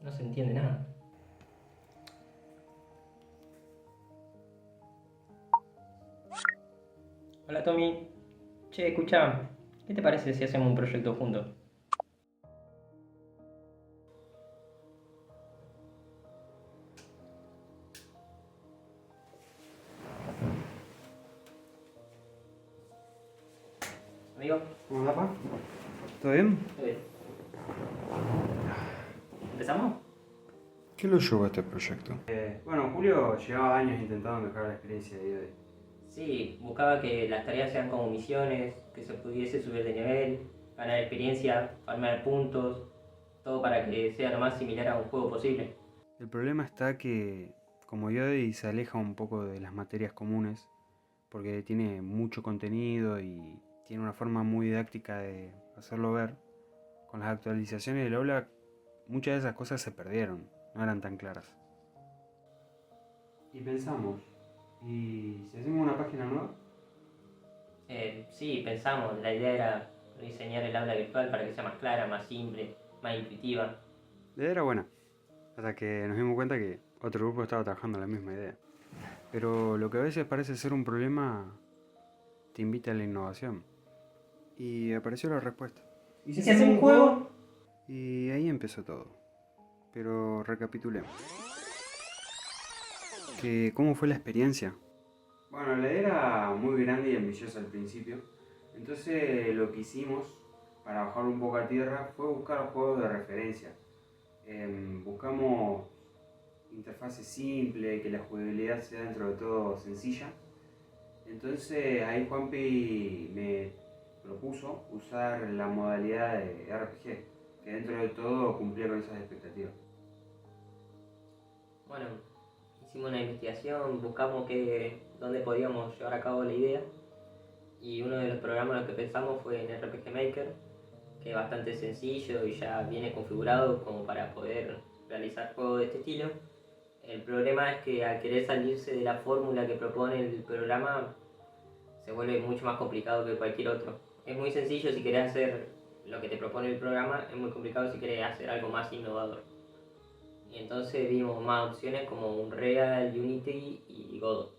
No se entiende nada. Hola Tommy. Che, escucha, ¿qué te parece si hacemos un proyecto juntos? Amigo, ¿Cómo andás, pa? ¿Todo bien? ¿todo bien? ¿Empezamos? ¿Qué lo llevó a este proyecto? Bueno, Julio llevaba años intentando mejorar la experiencia de IoD. Sí, buscaba que las tareas sean como misiones, que se pudiese subir de nivel, ganar experiencia, farmear puntos, todo para que sea lo más similar a un juego posible. El problema está que, como IoD se aleja un poco de las materias comunes, porque tiene mucho contenido y tiene una forma muy didáctica de hacerlo ver, con las actualizaciones del aula muchas de esas cosas se perdieron, no eran tan claras. Y pensamos, ¿y si hacemos una página nueva? Sí, pensamos, la idea era diseñar el aula virtual para que sea más clara, más simple, más intuitiva. La idea era buena, hasta que nos dimos cuenta que otro grupo estaba trabajando en la misma idea. Pero lo que a veces parece ser un problema te invita a la innovación. Y apareció la respuesta. ¿Y si hacemos un juego? Y ahí empezó todo. Pero recapitulemos. ¿Cómo fue la experiencia? Bueno, la idea era muy grande y ambiciosa al principio. Entonces lo que hicimos para bajarlo un poco a tierra fue buscar juegos de referencia. Buscamos interfaces simples, que la jugabilidad sea dentro de todo sencilla. Entonces ahí Juanpi me propuso usar la modalidad de RPG, que dentro de todo cumplía con esas expectativas. Bueno, hicimos una investigación, buscamos dónde podíamos llevar a cabo la idea y uno de los programas en los que pensamos fue en RPG Maker, que es bastante sencillo y ya viene configurado como para poder realizar juegos de este estilo. El problema es que al querer salirse de la fórmula que propone el programa se vuelve mucho más complicado que cualquier otro. Es muy sencillo si querés hacer lo que te propone el programa, es muy complicado si querés hacer algo más innovador. Y entonces vimos más opciones como Unreal, Unity y Godot.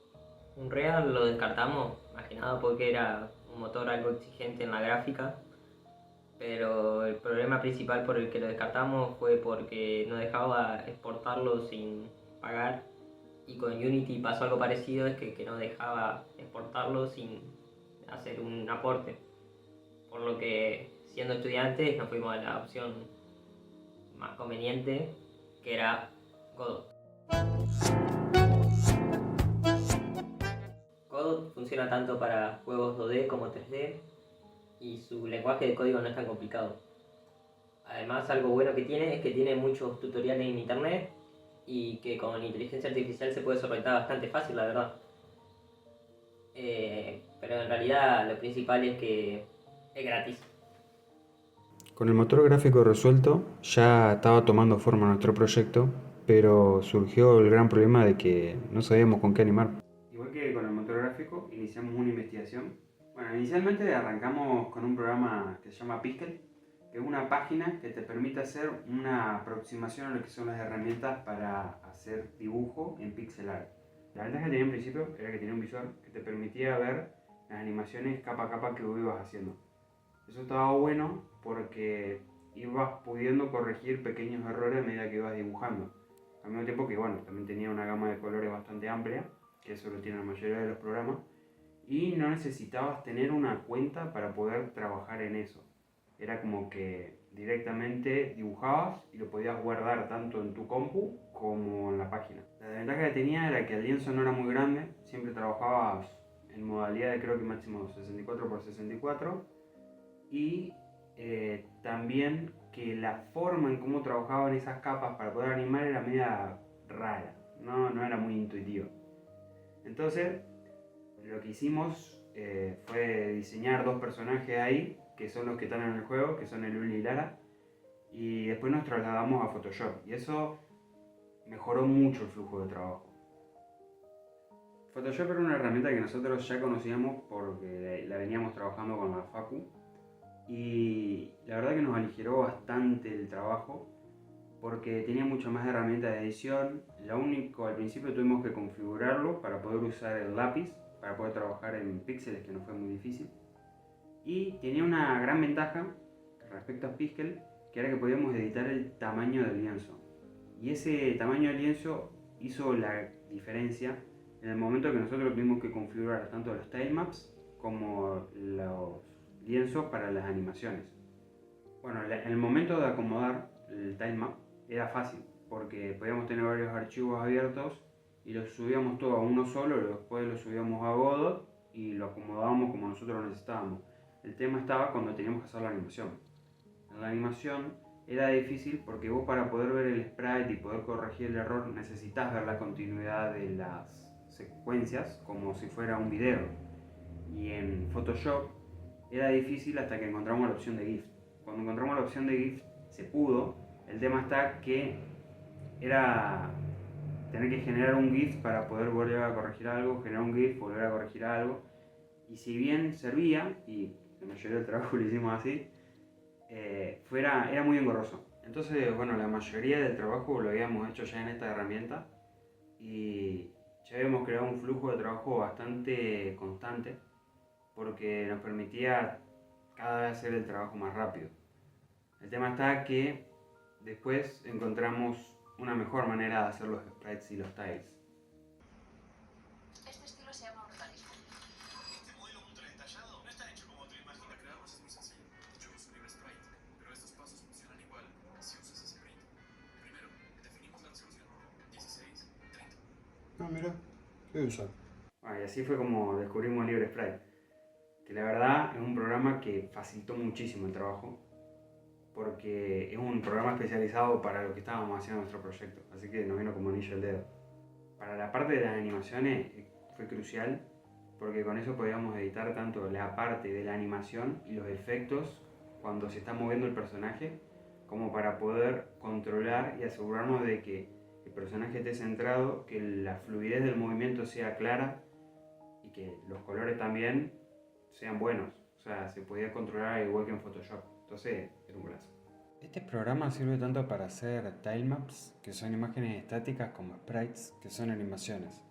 Unreal lo descartamos, más que nada porque era un motor algo exigente en la gráfica, pero el problema principal por el que lo descartamos fue porque no dejaba exportarlo sin pagar, y con Unity pasó algo parecido, es que no dejaba exportarlo sin hacer un aporte, por lo que siendo estudiantes nos fuimos a la opción más conveniente, que era Godot. Godot funciona tanto para juegos 2D como 3D y su lenguaje de código no es tan complicado. Además, algo bueno que tiene es que tiene muchos tutoriales en internet y que con inteligencia artificial se puede solventar bastante fácil, la verdad. Pero en realidad lo principal es que es gratis. Con el motor gráfico resuelto ya estaba tomando forma nuestro proyecto, pero surgió el gran problema de que no sabíamos con qué animar. Igual que con el motor gráfico, iniciamos una investigación. Bueno, inicialmente arrancamos con un programa que se llama Pixel, que es una página que te permite hacer una aproximación a lo que son las herramientas para hacer dibujo en pixel art. La ventaja que tenía en principio era que tenía un visor que te permitía ver las animaciones capa a capa que vos ibas haciendo. Eso estaba bueno porque ibas pudiendo corregir pequeños errores a medida que ibas dibujando. Al mismo tiempo que, bueno, también tenía una gama de colores bastante amplia, que eso lo tiene la mayoría de los programas, y no necesitabas tener una cuenta para poder trabajar en eso. Era como que directamente dibujabas y lo podías guardar tanto en tu compu como en la página. La desventaja que tenía era que el lienzo no era muy grande, siempre trabajabas en modalidad de creo que máximo 64 por 64 y también que la forma en cómo trabajaban esas capas para poder animar era media rara, no era muy intuitiva. Entonces, lo que hicimos fue diseñar dos personajes ahí, que son los que están en el juego, que son el Uli y Lara, y después nos trasladamos a Photoshop, y eso mejoró mucho el flujo de trabajo. Photoshop era una herramienta que nosotros ya conocíamos porque la veníamos trabajando con la Facu, y la verdad que nos aligeró bastante el trabajo porque tenía mucho más herramientas de edición. Lo único, al principio tuvimos que configurarlo para poder usar el lápiz, para poder trabajar en píxeles, que no fue muy difícil. Y tenía una gran ventaja respecto a Pixel, que era que podíamos editar el tamaño del lienzo. Y ese tamaño del lienzo hizo la diferencia en el momento que nosotros tuvimos que configurar tanto los tilemaps como los lienzos para las animaciones. Bueno, en el momento de acomodar el tilemap era fácil, porque podíamos tener varios archivos abiertos y los subíamos todo a uno solo, después lo subíamos a Godot y lo acomodábamos como nosotros lo necesitábamos. El tema estaba cuando teníamos que hacer la animación. En la animación era difícil porque vos, para poder ver el sprite y poder corregir el error, necesitas ver la continuidad de las secuencias como si fuera un video. Y en Photoshop era difícil hasta que encontramos la opción de GIF. Cuando encontramos la opción de GIF se pudo. El tema está que era tener que generar un GIF para poder volver a corregir algo, generar un GIF, volver a corregir algo. Y si bien servía, y la mayoría del trabajo lo hicimos así, era muy engorroso. Entonces, bueno, la mayoría del trabajo lo habíamos hecho ya en esta herramienta y ya habíamos creado un flujo de trabajo bastante constante, porque nos permitía cada vez hacer el trabajo más rápido. El tema está que después encontramos una mejor manera de hacer los sprites y los tiles. Este estilo se llama organismo. Este modelo ultra detallado no está hecho como te lo imaginas. Para crearlos es muy sencillo. Yo uso LibreSprite, pero estos pasos funcionan igual si usas Sprite. Primero, definimos la resolución: 16, 30. Ah, mira, ¿qué usar? Y así fue como descubrimos LibreSprite, que la verdad es un programa que facilitó muchísimo el trabajo, porque es un programa especializado para lo que estábamos haciendo en nuestro proyecto, así que nos vino como anillo al dedo. Para la parte de las animaciones fue crucial, porque con eso podíamos editar tanto la parte de la animación y los efectos cuando se está moviendo el personaje, como para poder controlar y asegurarnos de que el personaje esté centrado, que la fluidez del movimiento sea clara y que los colores también sean buenos. O sea, se podía controlar igual que en Photoshop. Entonces, era un golazo. Este programa sirve tanto para hacer tilemaps, que son imágenes estáticas, como sprites, que son animaciones.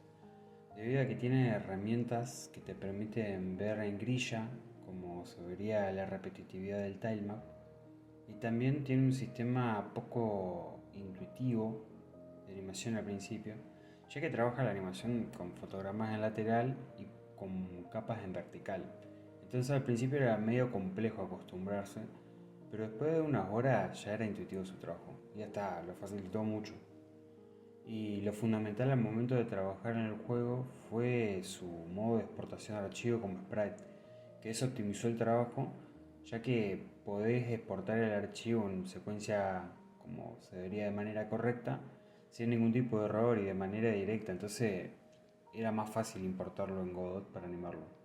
Debido a que tiene herramientas que te permiten ver en grilla, como se vería la repetitividad del tilemap, y también tiene un sistema poco intuitivo de animación al principio, ya que trabaja la animación con fotogramas en lateral y con capas en vertical. Entonces al principio era medio complejo acostumbrarse, pero después de unas horas ya era intuitivo su trabajo y hasta lo facilitó mucho. Y lo fundamental al momento de trabajar en el juego fue su modo de exportación de archivo como sprite, que eso optimizó el trabajo, ya que podés exportar el archivo en secuencia como se debería, de manera correcta, sin ningún tipo de error y de manera directa. Entonces era más fácil importarlo en Godot para animarlo.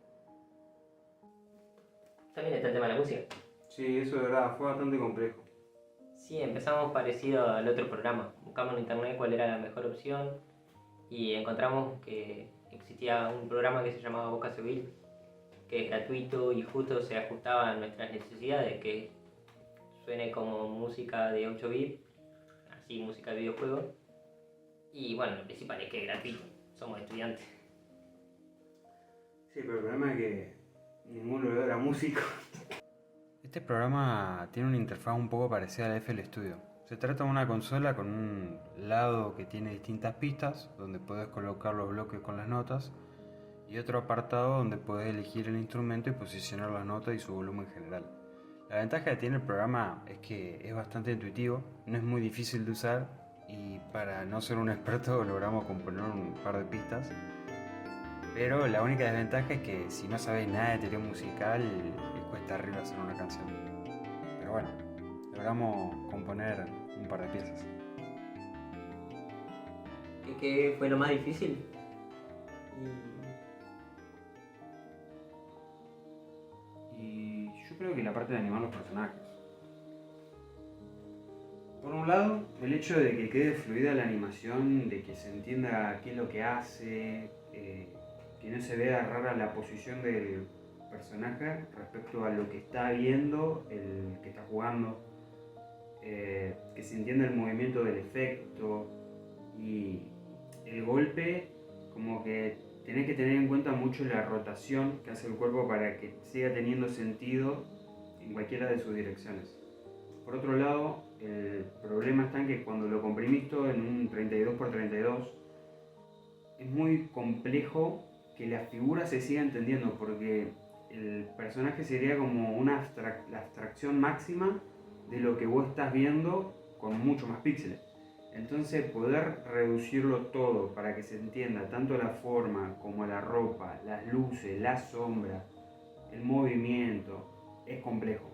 También está el tema de la música. Sí, eso de verdad fue bastante complejo. Sí, empezamos parecido al otro programa. Buscamos en internet cuál era la mejor opción y encontramos que existía un programa que se llamaba Vocasubil, que es gratuito y justo se ajustaba a nuestras necesidades, que suene como música de 8 bits, así música de videojuego. Y bueno, lo principal es que es gratuito, somos estudiantes. Sí, pero el problema es que ninguno de los era músico. Este programa tiene una interfaz un poco parecida al FL Studio. Se trata de una consola con un lado que tiene distintas pistas, donde puedes colocar los bloques con las notas, y otro apartado donde puedes elegir el instrumento y posicionar las notas y su volumen general. La ventaja que tiene el programa es que es bastante intuitivo, no es muy difícil de usar, y para no ser un experto logramos componer un par de pistas. Pero la única desventaja es que si no sabes nada de teoría musical, les cuesta arriba hacer una canción. Pero bueno, logramos componer un par de piezas. ¿Qué fue lo más difícil? Y yo creo que la parte de animar los personajes. Por un lado, el hecho de que quede fluida la animación, de que se entienda qué es lo que hace, que no se vea rara la posición del personaje respecto a lo que está viendo el que está jugando. que se entienda el movimiento del efecto y el golpe, como que tenés que tener en cuenta mucho la rotación que hace el cuerpo para que siga teniendo sentido en cualquiera de sus direcciones. Por otro lado, el problema está en que cuando lo comprimís todo en un 32x32, es muy complejo que la figura se siga entendiendo, porque el personaje sería como la abstracción máxima de lo que vos estás viendo con mucho más píxeles. Entonces poder reducirlo todo para que se entienda tanto la forma como la ropa, las luces, la sombra, el movimiento, es complejo.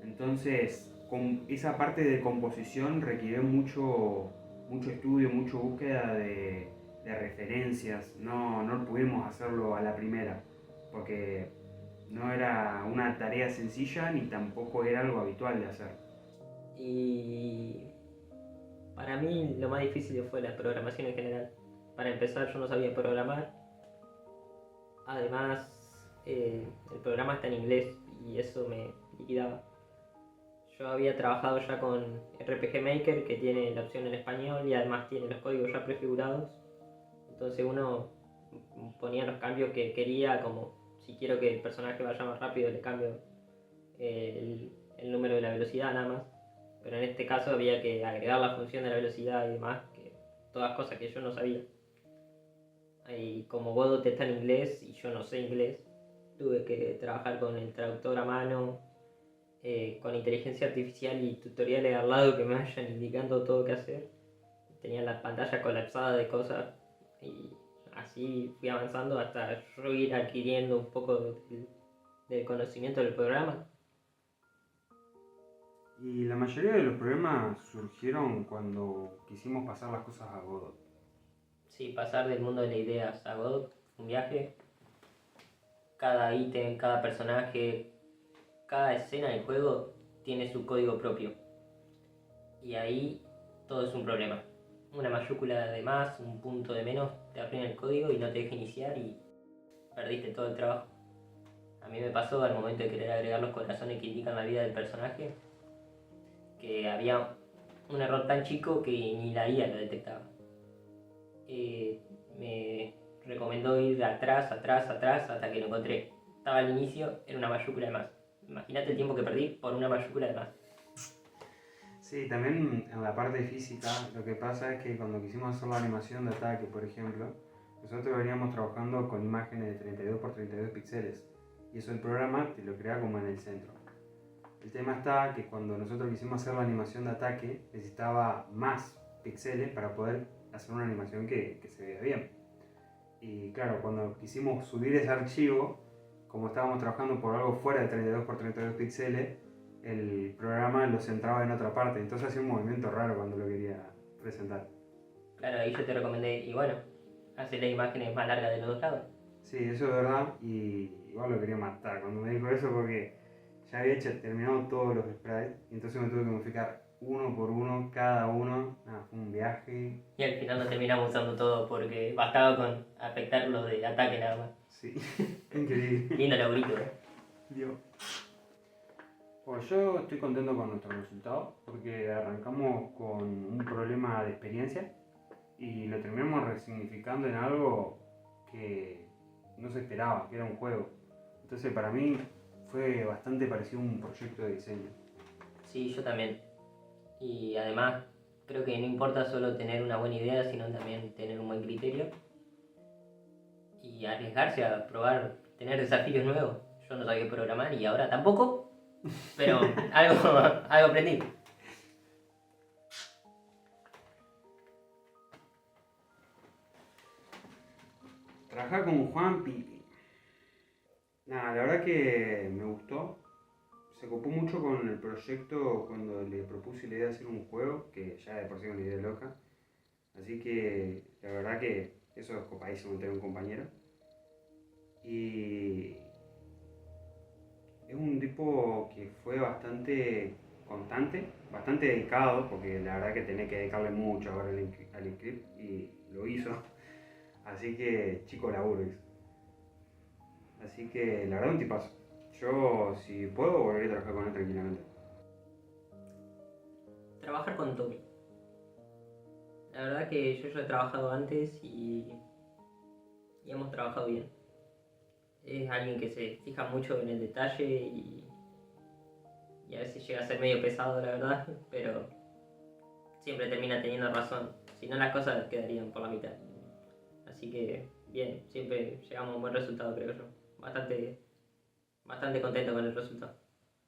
Entonces con esa parte de composición requiere mucho estudio, mucha búsqueda de referencias. No pudimos hacerlo a la primera porque no era una tarea sencilla ni tampoco era algo habitual de hacer. Y para mí lo más difícil fue la programación en general. Para empezar, yo no sabía programar. Además, el programa está en inglés y eso me liquidaba. Yo había trabajado ya con RPG Maker, que tiene la opción en español y además tiene los códigos ya prefigurados. Entonces uno ponía los cambios que quería, como si quiero que el personaje vaya más rápido le cambio el número de la velocidad nada más. Pero en este caso había que agregar la función de la velocidad y demás, que todas cosas que yo no sabía. Y como Godot está en inglés y yo no sé inglés, tuve que trabajar con el traductor a mano, con inteligencia artificial y tutoriales al lado que me vayan indicando todo qué hacer. Tenía la pantalla colapsada de cosas y así fui avanzando hasta yo ir adquiriendo un poco del conocimiento del programa. Y la mayoría de los problemas surgieron cuando quisimos pasar las cosas a Godot. Sí, pasar del mundo de las ideas a Godot, un viaje. Cada ítem, cada personaje, cada escena del juego tiene su código propio. Y ahí todo es un problema. Una mayúscula de más, un punto de menos, te arruina el código y no te deja iniciar y perdiste todo el trabajo. A mí me pasó al momento de querer agregar los corazones que indican la vida del personaje, que había un error tan chico que ni la IA lo detectaba. Me recomendó ir atrás, hasta que lo encontré. Estaba al inicio, era una mayúscula de más. Imagínate el tiempo que perdí por una mayúscula de más. Sí, también en la parte física lo que pasa es que cuando quisimos hacer la animación de ataque, por ejemplo, nosotros veníamos trabajando con imágenes de 32x32 píxeles y eso el programa te lo crea como en el centro. El tema está que cuando nosotros quisimos hacer la animación de ataque necesitaba más píxeles para poder hacer una animación que se vea bien. Y claro, cuando quisimos subir ese archivo, como estábamos trabajando por algo fuera de 32x32 píxeles, el programa lo centraba en otra parte, entonces hacía un movimiento raro cuando lo quería presentar. Claro, ahí yo te recomendé, y bueno, hacer las imágenes más largas de los dos lados. Sí, eso es verdad, y igual lo quería matar cuando me dijo eso porque ya había terminado todos los sprites, y entonces me tuve que modificar uno por uno, cada uno. Nada, fue un viaje. Y al final no terminamos usando todo porque bastaba con afectar lo de ataque nada más. Sí, increíble. Lindo laburito, Dios. Bueno, yo estoy contento con nuestro resultado porque arrancamos con un problema de experiencia y lo terminamos resignificando en algo que no se esperaba, que era un juego. Entonces para mí fue bastante parecido a un proyecto de diseño. Sí, yo también. Y además, creo que no importa solo tener una buena idea, sino también tener un buen criterio. Y arriesgarse a probar, tener desafíos nuevos. Yo no sabía programar y ahora tampoco, pero algo aprendí. Trabajar con Juan Pipi. Nada, la verdad que me gustó. Se ocupó mucho con el proyecto cuando le propuse la idea de hacer un juego, que ya de por sí era una idea loca. Así que la verdad que eso es copadísimo tener un compañero. Y es un tipo que fue bastante constante, bastante dedicado, porque la verdad que tenía que dedicarle mucho ahora al script y lo hizo. Así que chico laburo hizo. Así que la verdad un tipazo. Yo si puedo volvería a trabajar con él tranquilamente. trabajar con Tommy. La verdad que yo ya he trabajado antes y hemos trabajado bien. Es alguien que se fija mucho en el detalle y a veces llega a ser medio pesado, la verdad, pero siempre termina teniendo razón. Si no, las cosas quedarían por la mitad. Así que, bien, siempre llegamos a un buen resultado, creo yo. Bastante contento con el resultado.